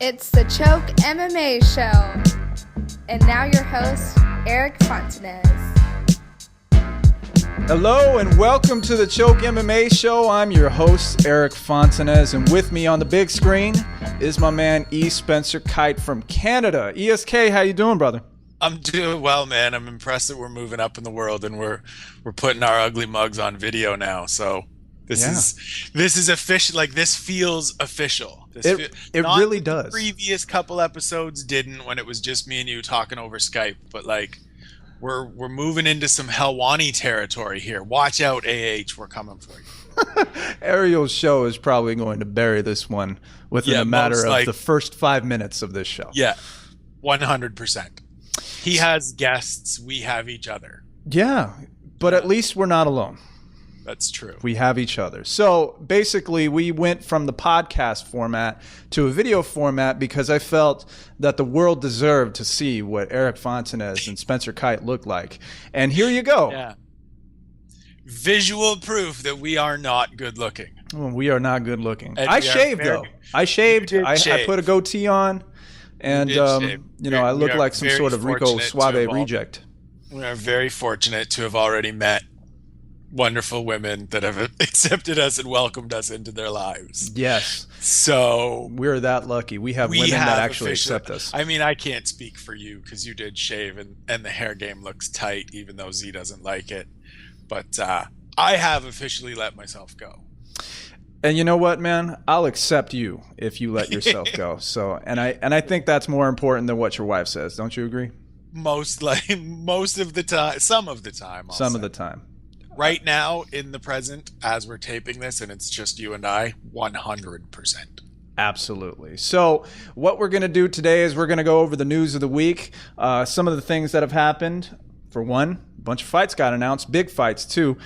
It's the Choke MMA Show. And now your host, Erik Fontanez. Hello and welcome to the Choke MMA Show. I'm your host, Erik Fontanez, and with me on the big screen is my man E. Spencer Kite from Canada. ESK, how you doing, brother? I'm doing well, man. I'm impressed that we're moving up in the world and we're putting our ugly mugs on video now. So this is official. Like, this feels official. It really does. The previous couple episodes didn't, when it was just me and you talking over Skype, but like we're moving into some Helwani territory here. Watch out, AH, we're coming for you. Ariel's show is probably going to bury this one within a matter of the first 5 minutes of this show. Yeah, 100%. He has guests, we have each other. Yeah, but at least we're not alone. That's true. We have each other. So basically, we went from the podcast format to a video format because I felt that the world deserved to see what Erik Fontanez and Spencer Kite look like. And here you go. Yeah. Visual proof that we are not good looking. Well, we are not good looking. I shaved, though. I shaved. I put a goatee on. And, I look like some sort of Rico Suave reject. We are very fortunate to have already met wonderful women that have accepted us and welcomed us into their lives. Yes. So we're that lucky. We have women that actually accept us. I mean, I can't speak for you because you did shave and the hair game looks tight, even though Z doesn't like it. But I have officially let myself go. And you know what, man? I'll accept you if you let yourself go. So, and I think that's more important than what your wife says. Don't you agree? Most of the time, some of the time. Some of the time. Right now, in the present, as we're taping this, and it's just you and I, 100%. Absolutely. So what we're going to do today is we're going to go over the news of the week, some of the things that have happened. For one, a bunch of fights got announced, big fights too.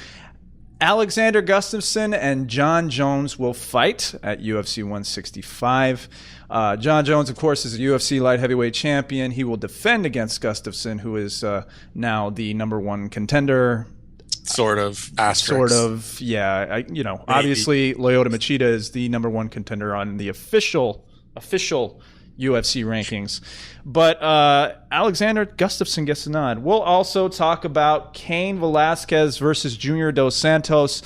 Alexander Gustafsson and Jon Jones will fight at UFC 165. Jon Jones, of course, is a UFC light heavyweight champion. He will defend against Gustafsson, who is now the number one contender. Sort of. Asterisk. Sort of, yeah. Obviously, Lyoto Machida is the number one contender on the official UFC rankings. But Alexander Gustafsson gets the nod. We'll also talk about Cain Velasquez versus Junior Dos Santos.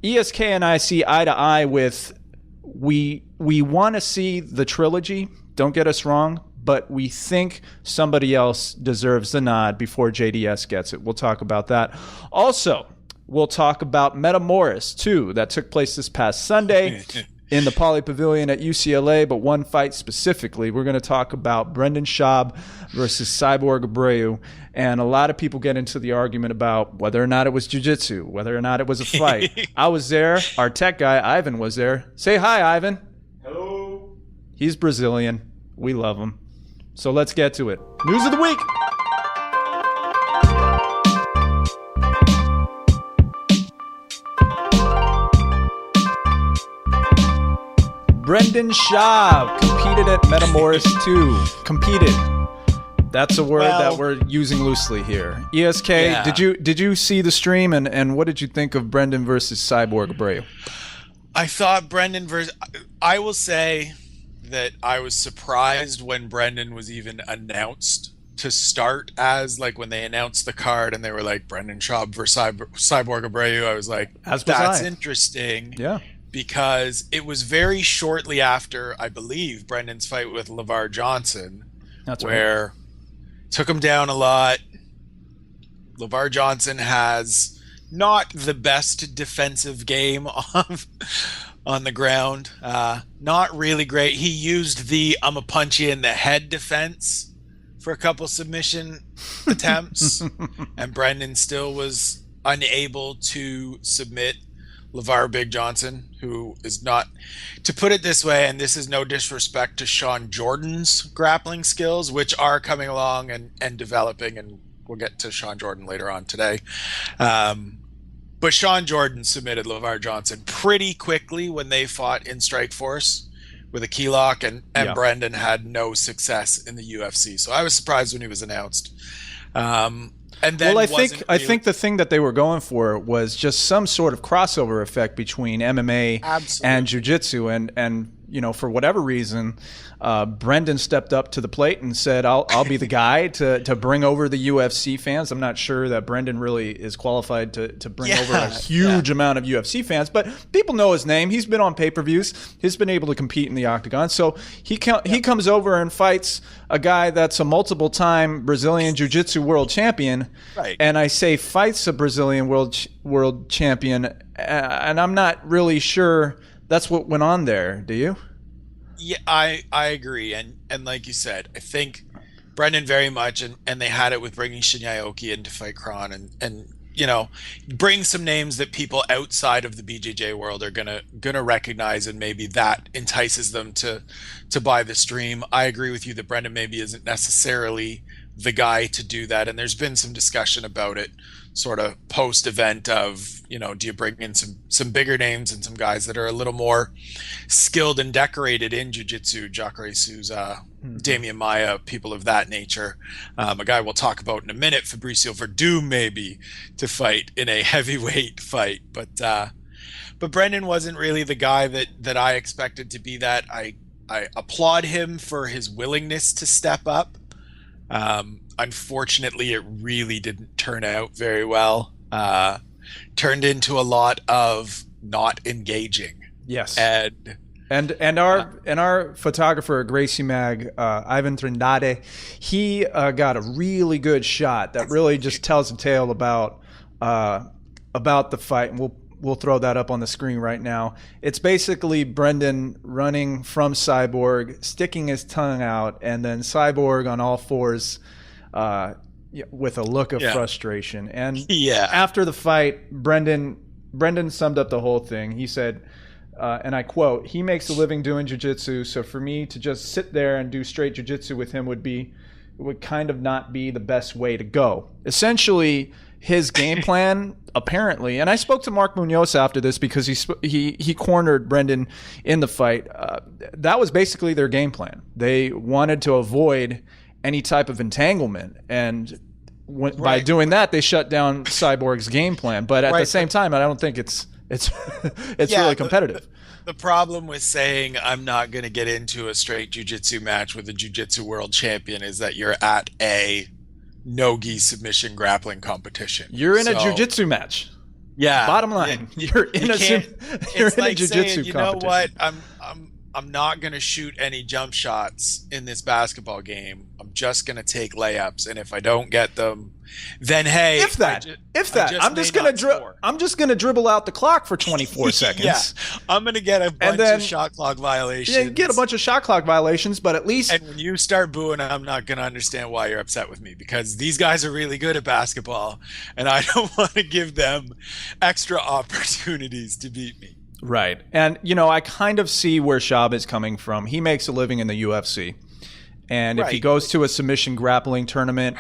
ESK and I see eye to eye with we want to see the trilogy. Don't get us wrong. But we think somebody else deserves the nod before JDS gets it. We'll talk about that. Also, we'll talk about Metamoris, too, that took place this past Sunday in the Poly Pavilion at UCLA, but one fight specifically. We're going to talk about Brendan Schaub versus Cyborg Abreu. And a lot of people get into the argument about whether or not it was jiu-jitsu, whether or not it was a fight. I was there. Our tech guy, Ivan, was there. Say hi, Ivan. Hello. He's Brazilian. We love him. So let's get to it. News of the week. Brendan Schaub competed at Metamoris 2. Competed. That's a word that we're using loosely here. ESK, yeah. Did you see the stream and what did you think of Brendan versus Cyborg Abreu? I thought I will say that I was surprised when Brendan was even announced to start, as like when they announced the card and they were like Brendan Schaub versus Cyborg Abreu. I was like, that's interesting. Yeah. Because it was very shortly after, I believe, Brendan's fight with LeVar Johnson. That's where right. Took him down a lot. LeVar Johnson has not the best defensive game on the ground. Not really great. He used the I'm a punch you in the head defense for a couple submission attempts, and Brendan still was unable to submit LeVar Big Johnson, who is not, to put it this way, and this is no disrespect to Sean Jordan's grappling skills, which are coming along and developing, and we'll get to Sean Jordan later on today. But Sean Jordan submitted LeVar Johnson pretty quickly when they fought in Strikeforce with a key lock, and Brendan had no success in the UFC. So I was surprised when he was announced. And then I think the thing that they were going for was just some sort of crossover effect between MMA and jiu-jitsu, and for whatever reason, Brendan stepped up to the plate and said, I'll be the guy to bring over the UFC fans. I'm not sure that Brendan really is qualified to bring over a huge amount of UFC fans, but people know his name. He's been on pay-per-views. He's been able to compete in the octagon. So he comes over and fights a guy that's a multiple-time Brazilian Jiu-Jitsu world champion. Right. And I say fights a Brazilian world champion, and I'm not really sure that's what went on there. Do you? Yeah, I agree. And like you said, I think Brendan very much, and they had it with bringing Shinya Aoki in to fight Kron, and bring some names that people outside of the BJJ world are gonna recognize, and maybe that entices them to buy the stream. I agree with you that Brendan maybe isn't necessarily the guy to do that, and there's been some discussion about it sort of post event of, do you bring in some bigger names and some guys that are a little more skilled and decorated in jiu-jitsu, Jacare Souza, Damian Maia, people of that nature. A guy we'll talk about in a minute, Fabricio Verdum, maybe, to fight in a heavyweight fight. But Brendan wasn't really the guy that I expected to be that. I applaud him for his willingness to step up. Unfortunately, it really didn't turn out very well. Turned into a lot of not engaging. Yes. And our photographer, GRACIEMAG, Ivan Trindade, he got a really good shot that really just tells a tale about the fight, and we'll throw that up on the screen right now. It's basically Brendan running from Cyborg, sticking his tongue out, and then Cyborg on all fours with a look of frustration. And after the fight, Brendan summed up the whole thing. He said, and I quote, "He makes a living doing jiu-jitsu, so for me to just sit there and do straight jiu-jitsu with him would kind of not be the best way to go." Essentially, his game plan, apparently, and I spoke to Mark Munoz after this because he cornered Brendan in the fight. That was basically their game plan. They wanted to avoid any type of entanglement, and by doing that, they shut down Cyborg's game plan. But at the same time, I don't think it's really competitive. The problem with saying I'm not going to get into a straight jiu-jitsu match with a jiu-jitsu world champion is that you're at a no-gi submission grappling competition. You're in a jiu-jitsu match. Yeah. Bottom line, you're in a jiu-jitsu competition. You know what? I'm not going to shoot any jump shots in this basketball game. I'm just going to take layups, and if I don't get them, then hey, I'm just going to dribble out the clock for 24 seconds. Yeah, I'm going to get a bunch of shot clock violations. Yeah, you get a bunch of shot clock violations, but at least. And when you start booing, I'm not going to understand why you're upset with me, because these guys are really good at basketball, and I don't want to give them extra opportunities to beat me. Right. And, I kind of see where Schaub is coming from. He makes a living in the UFC. And if he goes to a submission grappling tournament,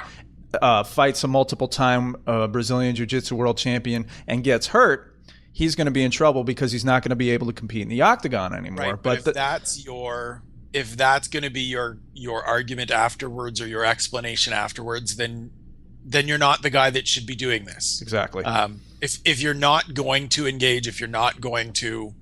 fights a multiple-time Brazilian Jiu-Jitsu world champion, and gets hurt, he's going to be in trouble because he's not going to be able to compete in the octagon anymore. Right. But if that's going to be your argument afterwards, or your explanation afterwards, then you're not the guy that should be doing this. Exactly. If you're not going to engage, if you're not going to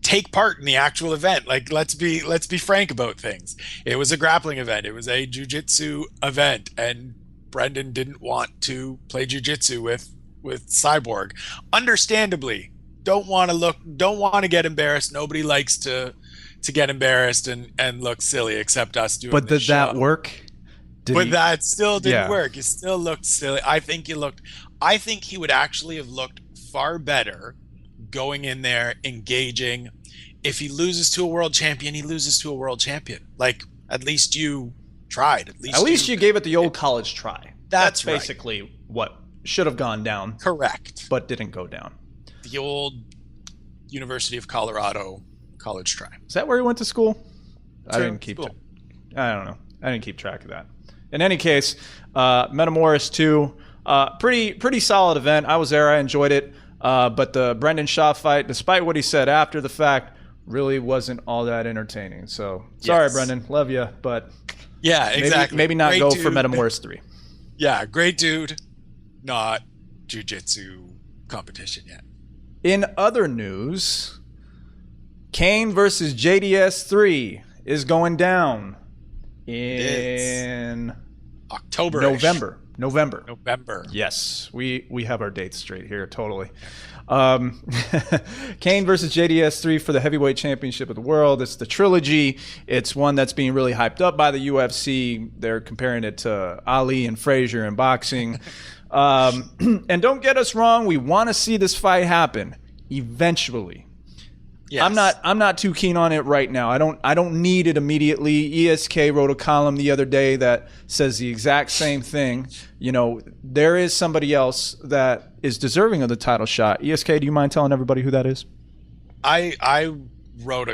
take part in the actual event, like let's be frank about things. It was a grappling event. It was a jiu-jitsu event, and Brendan didn't want to play jiu-jitsu with Cyborg. Understandably, don't want to get embarrassed. Nobody likes to get embarrassed and look silly, except us doing. But did that work? That still didn't work. You still looked silly. I think he would actually have looked far better going in there, engaging. If he loses to a world champion, he loses to a world champion. Like, at least you tried. At least you gave it the old college try. That's right. Basically what should have gone down. Correct. But didn't go down. The old University of Colorado college try. Is that where he went to school? I didn't keep I don't know. I didn't keep track of that. In any case, Metamoris 2, pretty solid event. I was there. I enjoyed it. But the Brendan Schaub fight, despite what he said after the fact, really wasn't all that entertaining. So, sorry, Brendan. Love you. But yeah, exactly. Maybe not go for Metamoris 3. Yeah, great dude. Not jiu-jitsu competition yet. In other news, Kane versus JDS3 is going down in October. November. Yes, we have our dates straight here, totally. Kane versus JDS3 for the heavyweight championship of the world. It's the trilogy. It's one that's being really hyped up by the UFC. They're comparing it to Ali and Frazier in boxing. And don't get us wrong, we want to see this fight happen eventually. Yes. I'm not too keen on it right now. I don't need it immediately. ESK wrote a column the other day that says the exact same thing. There is somebody else that is deserving of the title shot. ESK, do you mind telling everybody who that is? I wrote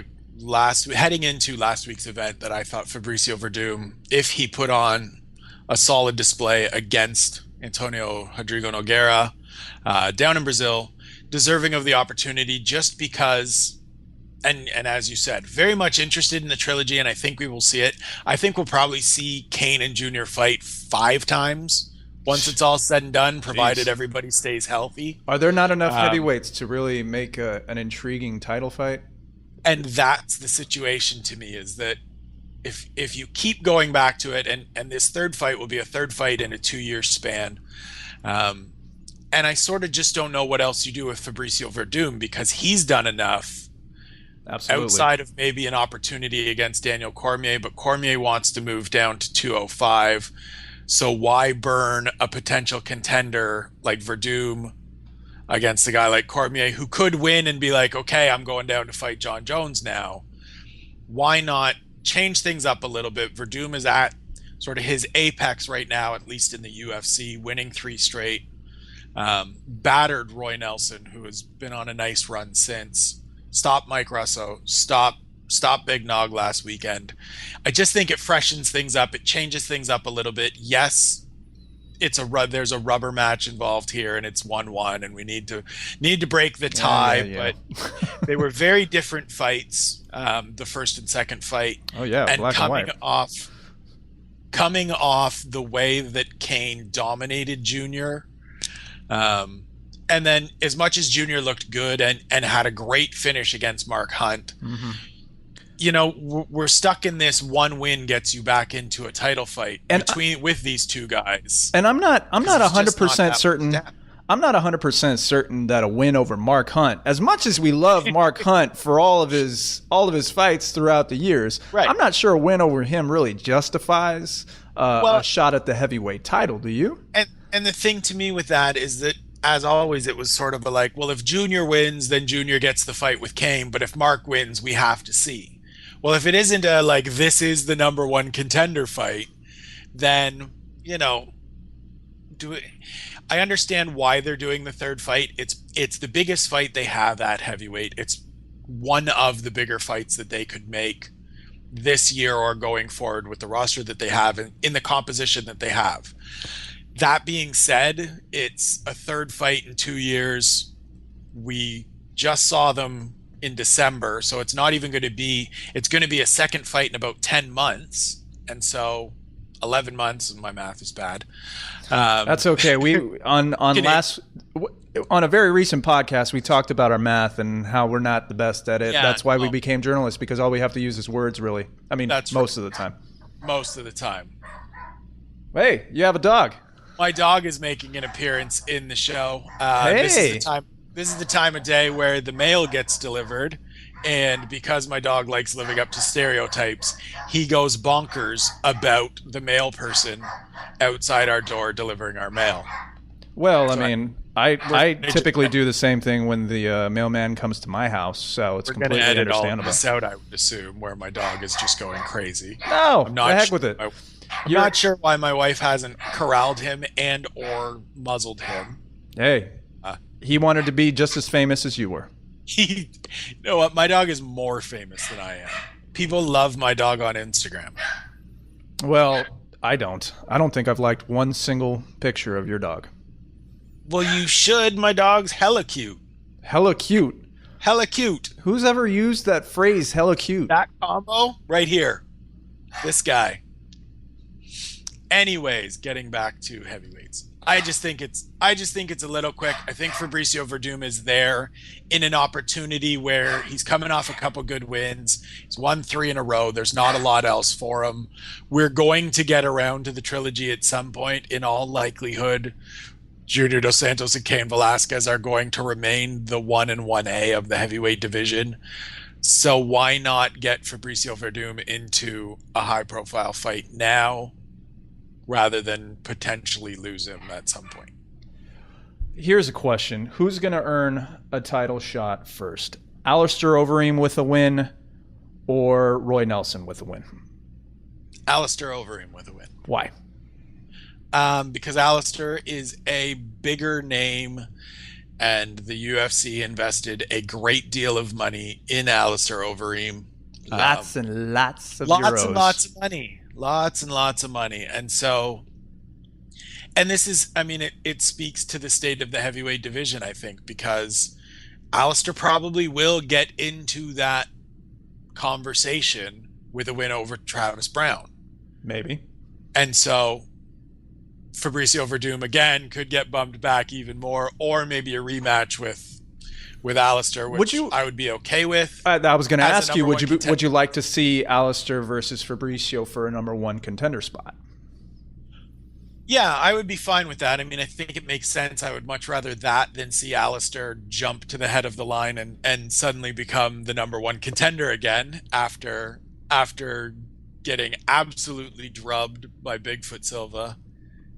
heading into last week's event that I thought Fabricio Verdum, if he put on a solid display against Antonio Rodrigo Nogueira down in Brazil, deserving of the opportunity just because. And as you said, very much interested in the trilogy, and I think we will see it. I think we'll probably see Kane and Junior fight 5 times once it's all said and done, provided everybody stays healthy. Are there not enough heavyweights to really make an intriguing title fight? And that's the situation to me, is that if you keep going back to it, and this third fight will be a third fight in a 2-year span, and I sort of just don't know what else you do with Fabricio Verdum, because he's done enough. Absolutely. Outside of maybe an opportunity against Daniel Cormier, but Cormier wants to move down to 205. So why burn a potential contender like Verdum against a guy like Cormier, who could win and be like, okay, I'm going down to fight Jon Jones now? Why not change things up a little bit? Verdum is at sort of his apex right now, at least in the UFC, winning 3 straight. Battered Roy Nelson, who has been on a nice run since. Stop Mike Russo. Stop Big Nog last weekend. I just think it freshens things up. It changes things up a little bit. Yes, there's a rubber match involved here, and it's 1-1, and we need to break the tie. Yeah. But they were very different fights. The first and second fight. Oh yeah, and black and white. Coming off the way that Kane dominated Junior. And then as much as Junior looked good and had a great finish against Mark Hunt, we're stuck in this one win gets you back into a title fight with these two guys. And I'm not 100% certain. I'm not 100% certain that a win over Mark Hunt, as much as we love Mark Hunt for all of his fights throughout the years, right. I'm not sure a win over him really justifies a shot at the heavyweight title. Do you? And the thing to me with that is that, as always, it was sort of if Junior wins, then Junior gets the fight with Kane. But if Mark wins, we have to see. Well, if it isn't this is the number 1 contender fight, then, I understand why they're doing the third fight. It's the biggest fight they have at heavyweight. It's one of the bigger fights that they could make this year or going forward with the roster that they have in the composition that they have. That being said, it's a third fight in 2 years. We just saw them in December, so it's not even going to be, it's going to be a second fight in about 10 months. And so 11 months, and my math is bad. That's okay. We on a very recent podcast, we talked about our math and how we're not the best at it. Yeah, that's why we became journalists, because all we have to use is words, really. I mean, most of the time. Most of the time. Hey, you have a dog. My dog is making an appearance in the show. Hey. This is the time of day where the mail gets delivered, and because my dog likes living up to stereotypes, he goes bonkers about the mail person outside our door delivering our mail. Well, I typically do the same thing when the mailman comes to my house, so it's completely understandable. All of this out, I would assume, where my dog is just going crazy. No, the heck with it. I'm not sure why my wife hasn't corralled him and or muzzled him. Hey, he wanted to be just as famous as you were. You know what? My dog is more famous than I am. People love my dog on Instagram. Well, I don't. I don't think I've liked one single picture of your dog. Well, you should. My dog's hella cute. Hella cute? Hella cute. Who's ever used that phrase, hella cute? That combo right here. This guy. Anyways, getting back to heavyweights. I just think it's a little quick. I think Fabricio Verdum is there in an opportunity where he's coming off a couple good wins. He's won 3 in a row. There's not a lot else for him. We're going to get around to the trilogy at some point. In all likelihood, Junior Dos Santos and Cain Velasquez are going to remain the 1 and 1A of the heavyweight division. So why not get Fabricio Verdum into a high-profile fight now rather than potentially lose him at some point? Here's a question. Who's going to earn a title shot first? Alistair Overeem with a win or Roy Nelson with a win? Alistair Overeem with a win. Why? Because Alistair is a bigger name, and the UFC invested a great deal of money in Alistair Overeem. Lots and lots of euros. Lots and lots of money. Lots and lots of money. And so, and this is, I mean, it speaks to the state of the heavyweight division, I think, because Alistair probably will get into that conversation with a win over Travis Brown. Maybe. And so Fabricio Verdum again could get bumped back even more, or maybe a rematch with Alistair, which I would be okay with. I was going to ask you, would you like to see Alistair versus Fabricio for a number 1 contender spot? Yeah, I would be fine with that. I mean, I think it makes sense. I would much rather that than see Alistair jump to the head of the line and suddenly become the number 1 contender again after getting absolutely drubbed by Bigfoot Silva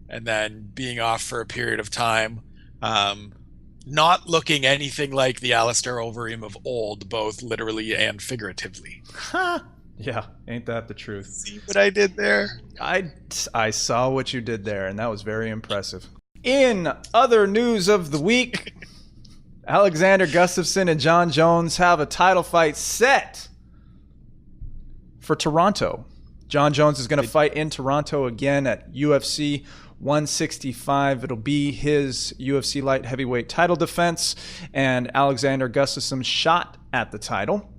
and then being off for a period of time. Not looking anything like the Alistair Overeem of old, both literally and figuratively. Yeah, ain't that the truth? See what I did there? I saw what you did there, and that was very impressive. In other news of the week, Alexander Gustafsson and Jon Jones have a title fight set for Toronto. Jon Jones is going to fight in Toronto again at UFC 165. It'll be his UFC light heavyweight title defense, and Alexander Gustafsson's shot at the title.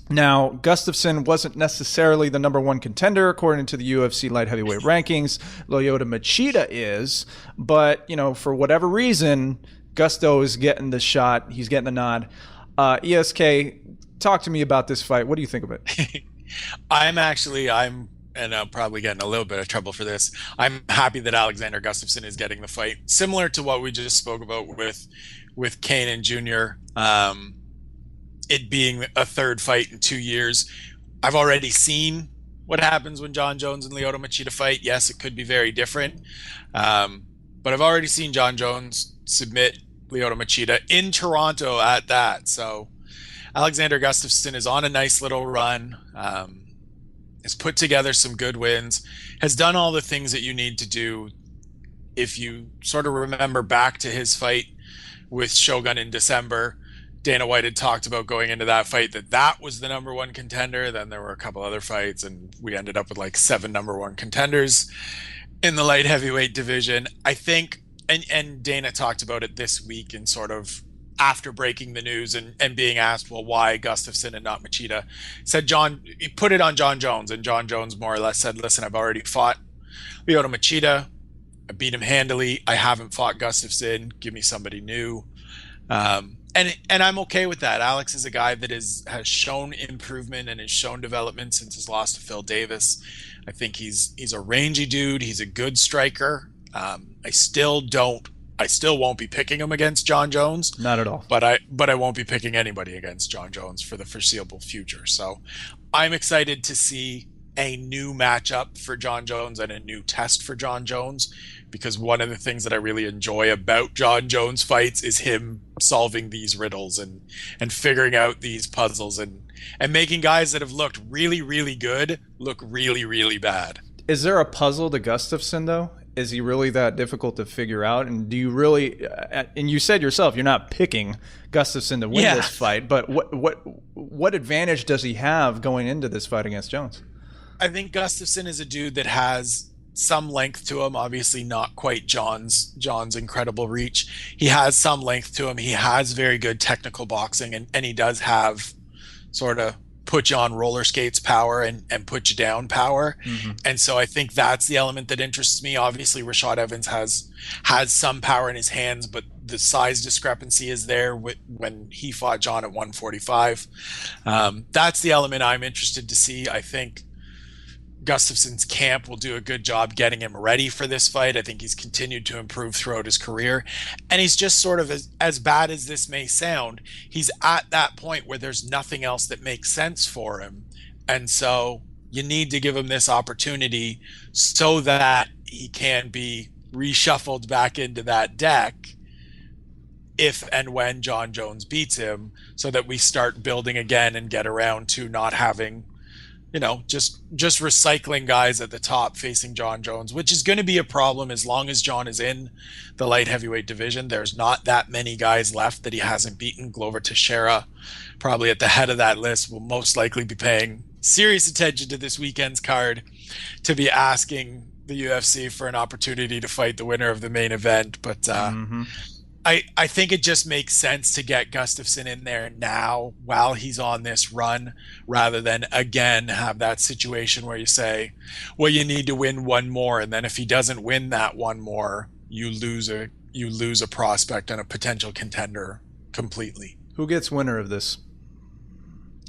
Now, Gustafsson wasn't necessarily the number 1 contender according to the UFC light heavyweight rankings. Lyoto Machida is, but for whatever reason, Gusto is getting the shot. He's getting the nod. ESK, talk to me about this fight. What do you think of it? And I'm probably getting a little bit of trouble for this. I'm happy that Alexander Gustafsson is getting the fight, similar to what we just spoke about with Cain and Junior. It being a third fight in 2 years. I've already seen what happens when Jon Jones and Lyoto Machida fight. Yes, it could be very different. But I've already seen Jon Jones submit Lyoto Machida in Toronto at that. So Alexander Gustafsson is on a nice little run. Has put together some good wins. Has done all the things that you need to do. If you sort of remember back to his fight with Shogun in December, Dana White had talked about going into that fight that was the number 1 contender. Then there were a couple other fights, and we ended up with like 7 number 1 contenders in the light heavyweight division. I think, and Dana talked about it this week in sort of after breaking the news and being asked, well, why Gustafsson and not Machida, he put it on Jon Jones, and Jon Jones more or less said, listen, I've already fought Lyoto Machida. I beat him handily. I haven't fought Gustafsson. Give me somebody new. And I'm okay with that. Alex is a guy that has shown improvement and has shown development since his loss to Phil Davis. I think he's a rangy dude. He's a good striker. I still won't be picking him against Jon Jones. Not at all. But I won't be picking anybody against Jon Jones for the foreseeable future. So I'm excited to see a new matchup for Jon Jones and a new test for Jon Jones, because one of the things that I really enjoy about Jon Jones fights is him solving these riddles and figuring out these puzzles and making guys that have looked really, really good look really, really bad. Is there a puzzle to Gustafsson, though? Is he really that difficult to figure out? And do you really, and you said yourself, you're not picking Gustafsson to win this fight, but what advantage does he have going into this fight against Jones? I think Gustafsson is a dude that has some length to him, obviously not quite John's incredible reach. He has some length to him. He has very good technical boxing, and he does have sort of put you on roller skates power and put you down power. And so I think that's the element that interests me. Obviously, Rashad Evans has some power in his hands, but the size discrepancy is there when he fought Jon at 145. That's the element I'm interested to see. I think Gustafsson's camp will do a good job getting him ready for this fight. I think he's continued to improve throughout his career. And he's just sort of, as bad as this may sound, he's at that point where there's nothing else that makes sense for him. And so you need to give him this opportunity so that he can be reshuffled back into that deck if and when Jon Jones beats him, so that we start building again and get around to not having, just recycling guys at the top facing Jon Jones, which is going to be a problem as long as Jon is in the light heavyweight division. There's not that many guys left that he hasn't beaten. Glover Teixeira, probably at the head of that list, will most likely be paying serious attention to this weekend's card to be asking the UFC for an opportunity to fight the winner of the main event. But I think it just makes sense to get Gustafsson in there now while he's on this run, rather than again have that situation where you say, well, you need to win one more, and then if he doesn't win that one more, you lose a prospect and a potential contender completely. Who gets winner of this?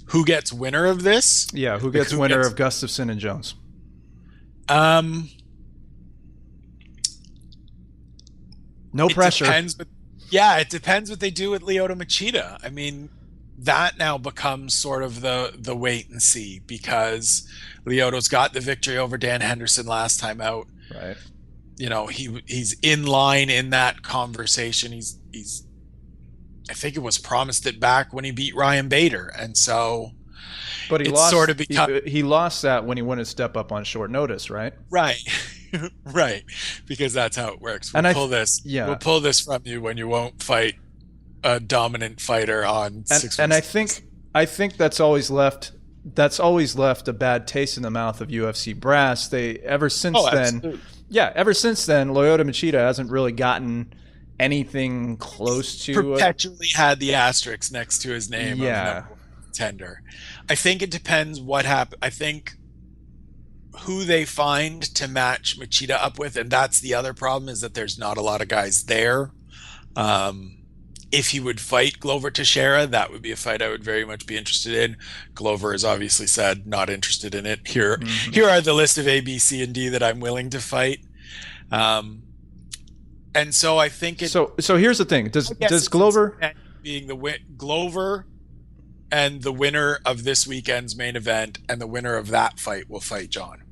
Who gets winner of this? Yeah, who gets winner of Gustafsson and Jones? No pressure. It depends what they do with Lyoto Machida. I mean, that now becomes sort of the wait and see, because Lyoto's got the victory over Dan Henderson last time out. Right. He's in line in that conversation. He's I think it was promised it back when he beat Ryan Bader, and so. But he lost that when he went to step up on short notice, right? Right. Right, because that's how it works. We'll pull this from you when you won't fight a dominant fighter on 6 weeks. And I think that's always left a bad taste in the mouth of UFC brass. Ever since then, Lyoto Machida hasn't really gotten anything close to perpetually had the asterisk next to his name. Yeah, contender. I think it depends what happened. I think who they find to match Machida up with, and that's the other problem, is that there's not a lot of guys there. If he would fight Glover Teixeira, that would be a fight I would very much be interested in. Glover has obviously said not interested in it. Here are the list of A, B, C, and D that I'm willing to fight. And so I think So here's the thing: does Glover being Glover and the winner of this weekend's main event and the winner of that fight will fight Jon.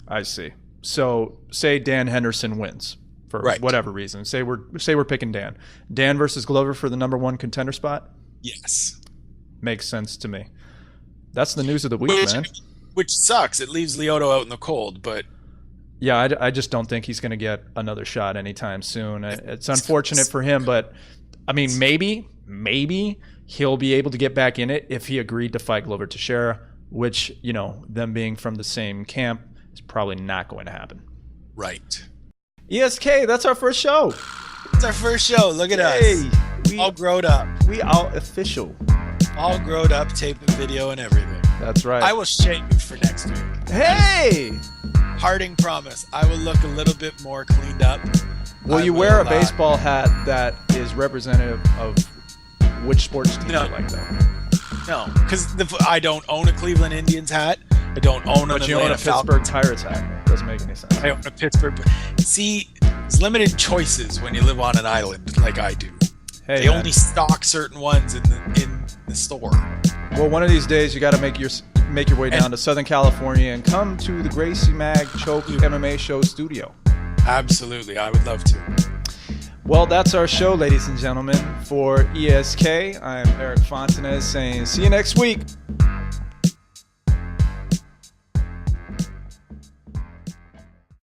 I see. So say Dan Henderson wins for whatever reason. Say we're picking Dan. Dan versus Glover for the number one contender spot? Yes. Makes sense to me. That's the news of the week, man. Which sucks. It leaves Lyoto out in the cold, but yeah, I just don't think he's going to get another shot anytime soon. It's unfortunate for him, but I mean, maybe he'll be able to get back in it if he agreed to fight Glover Teixeira, which, them being from the same camp is probably not going to happen. Right. ESK, that's our first show. It's our first show. Look at us. We all grown up. We all official. All grown up, taping video and everything. That's right. I will shave you for next week. Hey! Harding promise. I will look a little bit more cleaned up. Will you wear a baseball hat that is representative of which sports team you like, though? No, because I don't own a Cleveland Indians hat. I don't own an Atlanta Pittsburgh Pirates hat. Doesn't make any sense. I own a Pittsburgh. See, there's limited choices when you live on an island like I do. Hey, they only stock certain ones in the store. Well, one of these days you got to make your way down to Southern California and come to the GRACIEMAG Choke MMA Show studio. Absolutely, I would love to. Well, that's our show, ladies and gentlemen. For ESK, I'm Erik Fontanez saying see you next week.